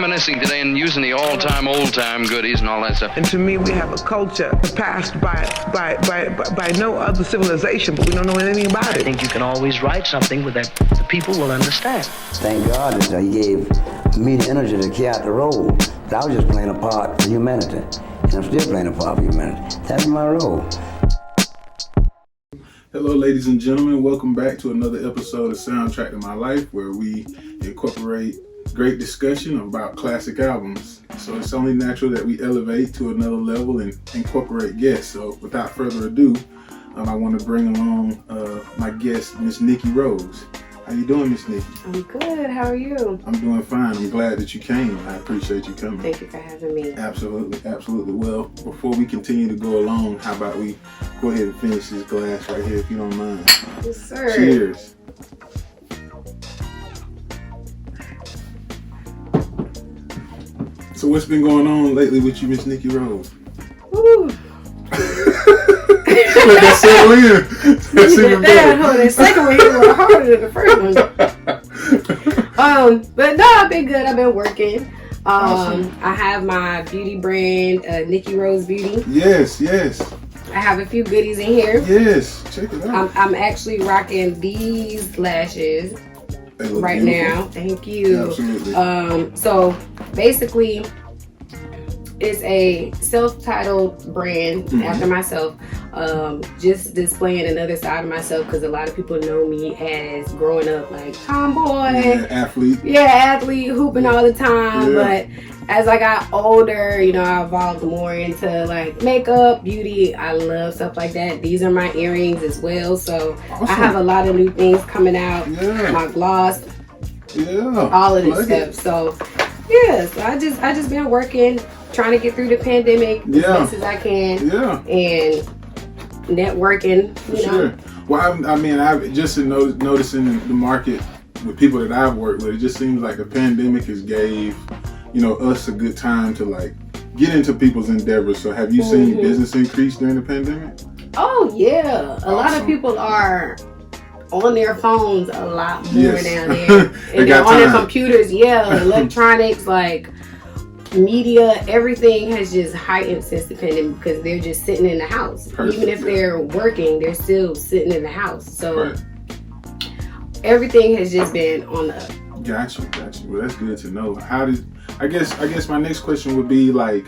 reminiscing today and using the all-time, old-time goodies and all that stuff. And to me, we have a culture passed by no other civilization, but we don't know anything about it. I think you can always write something that the people will understand. Thank God that He gave me the energy to carry out the role. But I was just playing a part for humanity. And I'm still playing a part for humanity. That's my role. Hello, ladies and gentlemen. Welcome back to another episode of SoundTrack to My Life, where we incorporate great discussion about classic albums. So it's only natural that we elevate to another level and incorporate guests. So without further ado, I want to bring along my guest, Miss Nikki Rose. How you doing, Miss Nikki? I'm good. How are you? I'm doing fine. I'm glad that you came. I appreciate you coming. Thank you for having me. Absolutely, absolutely. Well, before we continue to go along, how about we go ahead and finish this glass right here, if you don't mind. Yes, sir. Cheers. So what's been going on lately with you, Miss Nikki Rose? Woo. Let that settle in. That's even better. The second one hit a little harder than the first one. But no, I've been good. I've been working. Awesome. I have my beauty brand, Nikki Rose Beauty. Yes. I have a few goodies in here. Yes, check it out. I'm actually rocking these lashes right now. Thank you. Absolutely. So basically, it's a self-titled brand after myself. Just displaying another side of myself, because a lot of people know me as growing up like tomboy, athlete, hooping all the time. But as I got older, I evolved more into like makeup, beauty. I love stuff like that. These are my earrings as well. So awesome. I have a lot of new things coming out. My gloss, all of this stuff. So so I just been working, trying to get through the pandemic as best as I can, and networking. Sure. Well, I've just noticing the market with people that I've worked with. It just seems like the pandemic has gave us a good time to like get into people's endeavors. So have you seen business increase during the pandemic? Oh yeah, a lot of people are on their phones a lot more now there, and they're on their computers. Electronics, like media, everything has just heightened since the pandemic because they're just sitting in the house. Even if they're working, they're still sitting in the house. So everything has just been on the up. Got you. Well, that's good to know. I guess my next question would be like,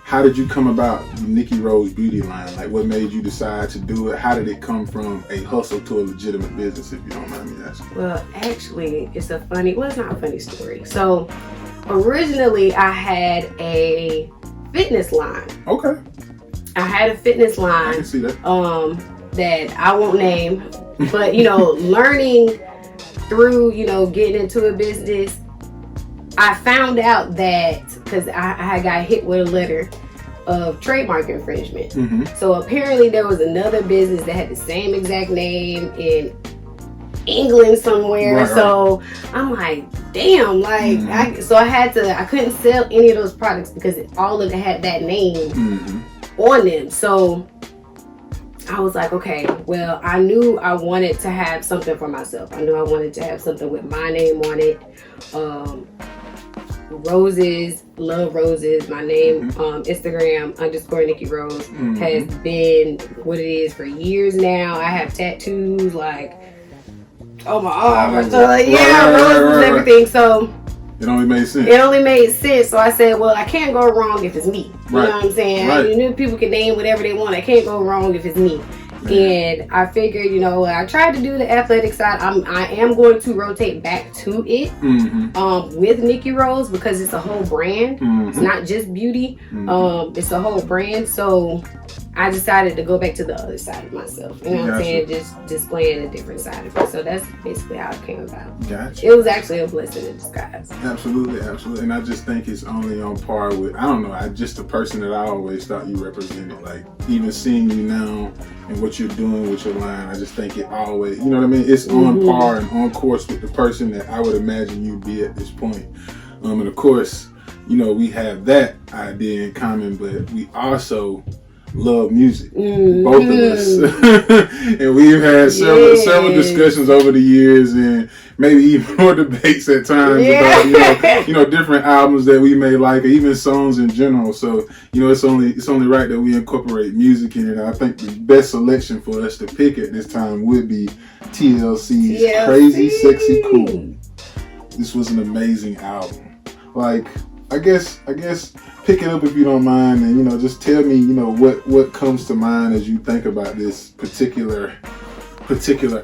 how did you come about the Nikki Rose beauty line? Like, what made you decide to do it? How did it come from a hustle to a legitimate business, if you don't mind me asking? Well, actually, it's not a funny story. So originally I had a fitness line. Okay. I had a fitness line. I can see that. That I won't name, but learning through, getting into a business, I found out that because I got hit with a letter of trademark infringement. So apparently there was another business that had the same exact name in England somewhere. So I'm like, damn, like I couldn't sell any of those products because all of it had that name on them. So I was like, okay, well, I knew I wanted to have something for myself. I knew I wanted to have something with my name on it. Roses, love roses. My name, Instagram _Nikki Rose has been what it is for years now. I have tattoos like, oh my arm, roses, everything. So it only made sense. So I said, well, I can't go wrong if it's me. You know what I'm saying? People can name whatever they want. I can't go wrong if it's me. And I figured, I tried to do the athletic side. I am going to rotate back to it with Nikki Rose because it's a whole brand. It's not just beauty. It's a whole brand. So I decided to go back to the other side of myself. You know what I'm saying? Just displaying a different side of it. So that's basically how it came about. Gotcha. It was actually a blessing in disguise. Absolutely. And I just think it's only on par with, I don't know, just the person that I always thought you represented. Like, even seeing you now and what you're doing with your line, I just think it always, you know what I mean? It's on par and on course with the person that I would imagine you'd be at this point. And of course, we have that idea in common, but we also love music, Mm-hmm. both of us, and we've had several discussions over the years, and maybe even more debates at times about different albums that we may like, or even songs in general. So it's only right that we incorporate music in it. I think the best selection for us to pick at this time would be TLC's Crazy Sexy Cool. This was an amazing album. Like, I guess pick it up if you don't mind, and just tell me what comes to mind as you think about this particular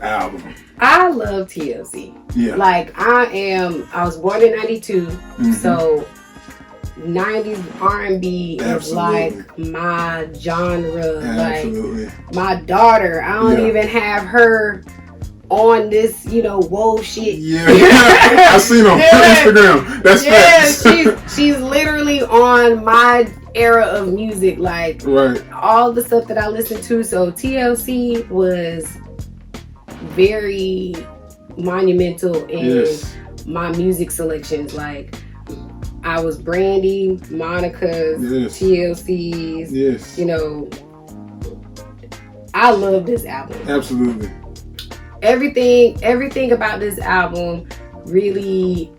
album. I love TLC. Yeah. Like, I was born in 92, so 90s R&B is like my genre. Absolutely. Like, my daughter, I don't even have her on this, whoa shit. Yeah. I seen on Instagram. That's facts. she's literally on my era of music, like all the stuff that I listen to. So TLC was very monumental in my music selections. Like, I was Brandy, Monica's, TLC's. Yes. I love this album. Absolutely. Everything about this album really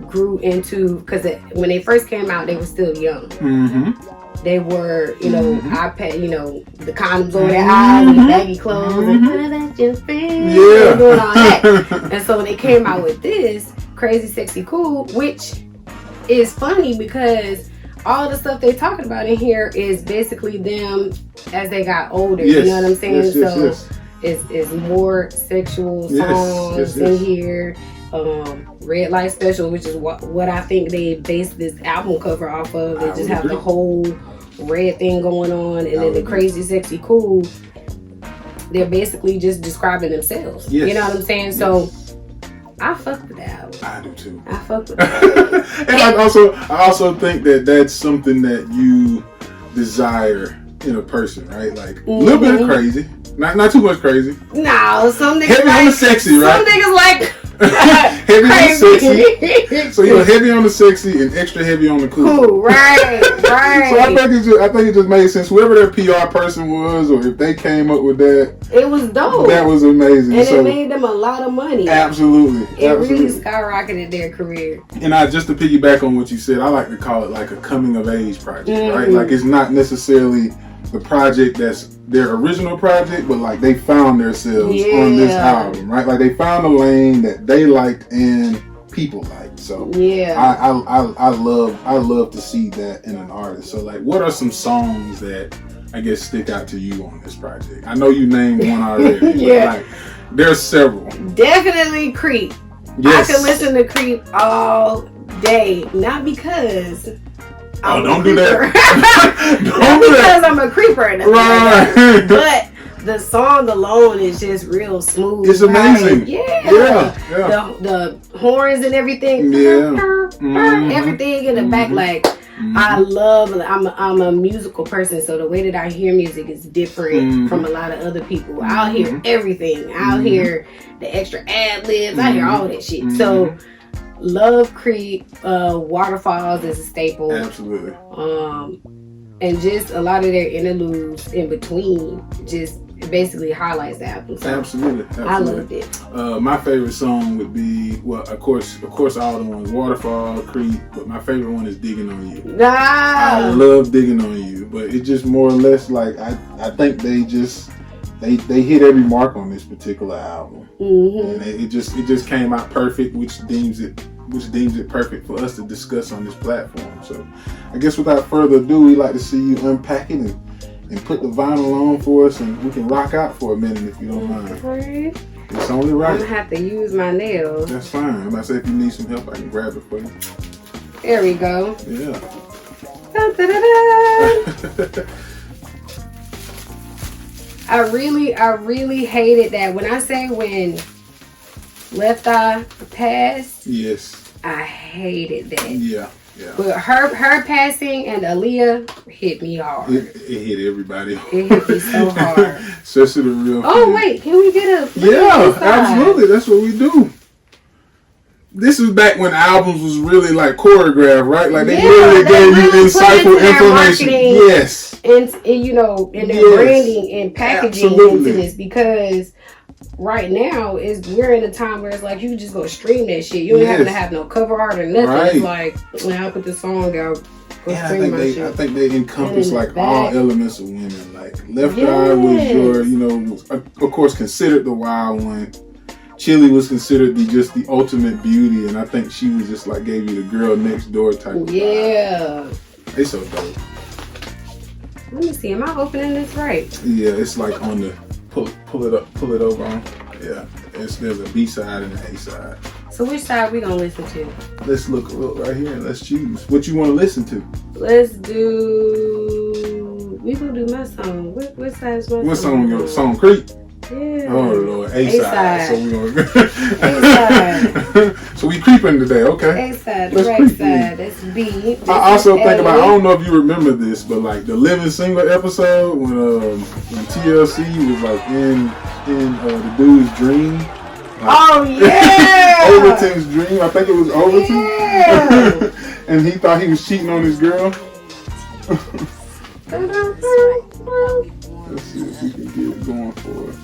grew into, because when they first came out, they were still young. Mm-hmm. They were, iPad, the condoms over their eyes and the baggy clothes and that's your friend. Yeah. Doing all that. And so when they came out with this Crazy Sexy Cool, which is funny because all the stuff they're talking about in here is basically them as they got older. Yes. You know what I'm saying? Yes. It's more sexual songs in here. Red Light Special, which is what I think they based this album cover off of. They just have the whole red thing going on, and then the Crazy Sexy Cool, they're basically just describing themselves. Yes. You know what I'm saying? So I fuck with that album. I do too. I fuck with that. And I also think that that's something that you desire in a person, right? Like a little bit of crazy. Not too much crazy. No, some niggas heavy on the sexy, right? Some niggas like heavy on the sexy. So you're heavy on the sexy and extra heavy on the cool. Right. So I think it just made sense. Whoever their PR person was, or if they came up with that, it was dope. That was amazing. And it made them a lot of money. Absolutely. Really skyrocketed their career. And just to piggyback on what you said, I like to call it like a coming of age project, right? Like, it's not necessarily the project that's their original project, but like they found themselves on this album, right? Like they found a lane that they liked and people liked. So I love to see that in an artist. So like, what are some songs that I guess stick out to you on this project? I know you named one already, but like there's several. Definitely Creep. Yes. I can listen to Creep all day, not because don't do that. Not because I'm a creeper, right? But the song alone is just real smooth. It's amazing. Right? Yeah. The horns and everything. Everything in the back, like I'm a musical person, so the way that I hear music is different from a lot of other people. I'll hear everything. I'll hear the extra ad-libs. I hear all that shit. So love Creep. Waterfalls is a staple. Absolutely. And just a lot of their interludes in between just basically highlights the album. So Absolutely. I loved it. My favorite song would be, well, of course, all the ones, Waterfall, Creep, but my favorite one is Digging on You. I love Digging on You, but it just more or less like I think they hit every mark on this particular album, and it just came out perfect, which deems it perfect for us to discuss on this platform. So I guess without further ado, we'd like to see you unpack it and put the vinyl on for us, and we can rock out for a minute if you don't mind. Right. It's only right. I'm gonna have to use my nails. That's fine. I'm about to say, if you need some help, I can grab it for you. There we go. Yeah. Dun, dun, dun, dun. I really hated that. When I say when Left Eye passed, yes, I hated that. Yeah. But her passing and Aaliyah hit me hard. It hit everybody. It hit me so hard. Especially the real. Oh wait, can we get a? Yeah, absolutely. That's what we do. this was back when albums was really like choreographed, right? Like they really gave you insightful information. Yes. And you know, and their branding and packaging into this, because right now we're in a time where it's like you just go stream that shit. You don't have to have no cover art or nothing. Right. It's like, when I put the song out, I think they encompass like all elements of women. Like Left Eye was your, you know, of course considered the wild one. Chili was considered the ultimate beauty, and I think she was just like gave you the girl next door type of vibe. They so dope. Let me see, am I opening this right? Yeah, it's like on the pull it over on. Yeah, there's a B side and an A side. So which side we gonna listen to? Let's look right here and let's choose what you want to listen to. Let's do. We gonna do my song. What side is my song? What song? Your song Creep? Yeah. Oh Lord, A side. So we gonna. A side. So we creeping today, okay? A side, the right side. That's B. I also think about. I don't know if you remember this, but like the Living Single episode when TLC was like in the dude's dream. Oh yeah! Overton's dream. I think it was Overton. Yeah. And he thought he was cheating on his girl. Let's see if we can get it going for us.